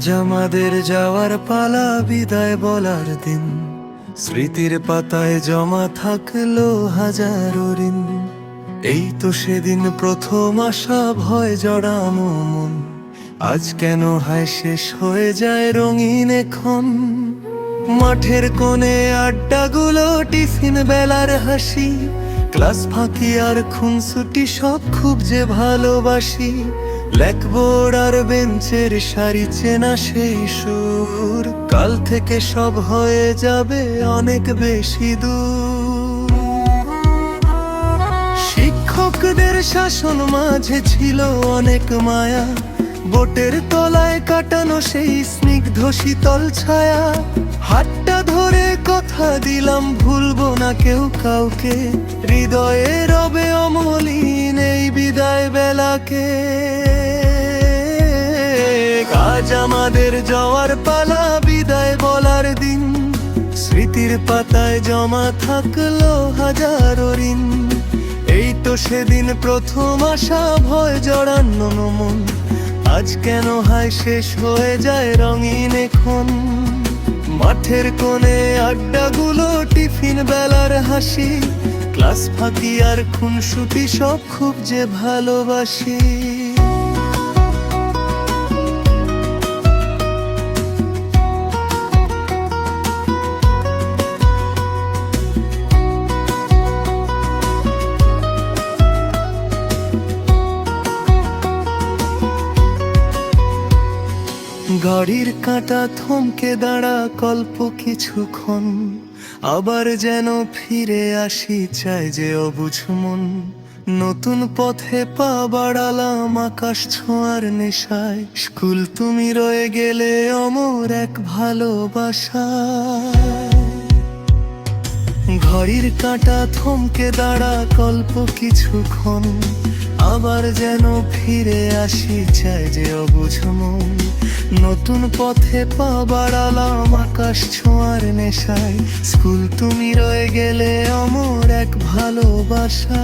আজ আমাদের যাওয়ার পালা, বিদায় বলার দিন। স্মৃতির পাতায় জমা থাকলো হাজারো ঋণ। এই তো সেদিন প্রথম আশা, ভয় জড়ানো মন। আজ কেন হায় শেষ হয়ে যায় রঙিন এখন। মাঠের কোণে আড্ডাগুলো, টিফিন বেলার হাসি, ক্লাস ফাঁকি আর খুনসুটি সব খুব যে ভালোবাসি। ব্ল্যাকবোর্ড আর বেঞ্চের সারি, চেনা সেই সুর, কাল থেকে সব হয়ে যাবে অনেক বেশি দূর। শিক্ষকদের শাসন মাঝে ছিল অনেক মায়া, বোটের তলায় কাটানো সেই স্নিগ্ধ শীতল ছায়া। হাতটা ধরে কথা দিলাম, ভুলবো না কেউ কাউকে, হৃদয়ে রবে অমলিন এই বিদায় বেলাকে। আজ আমাদের যাওয়ার পালা, বিদায় বলার দিন। স্মৃতির পাতায় জমা থাকলো হাজারো ঋণ। এই তো সেদিন প্রথম আশা, ভয় জড়ানো মন। আজ কেন হায় শেষ হয়ে যায় রঙিন এখন। মাঠের কোণে আড্ডাগুলো, টিফিন বেলার হাসি, ক্লাস ফাঁকি আর খুনসুটি সব খুব যে ভালোবাসি। গাড়ির কাঁটা থমকে দাঁড়া কল্প কিছুক্ষণ, আবার যেন ফিরে আসি চাই যে অবুঝ মন। নতুন পথে পা বাড়ালাম আকাশ ছোঁয়ার নেশায়, স্কুল তুমি রয়ে গেলে অমর এক ভালোবাসায়। ঘড়ির কাঁটা থমকে দাঁড়া কল্প কিছুক্ষণ, আবার যেন ফিরে আসি চাই যে অবুঝ মন। নতুন পথে পা বাড়ালাম আকাশ ছোঁয়ার নেশায়, স্কুল তুমি রয়ে গেলে অমর এক ভালোবাসা।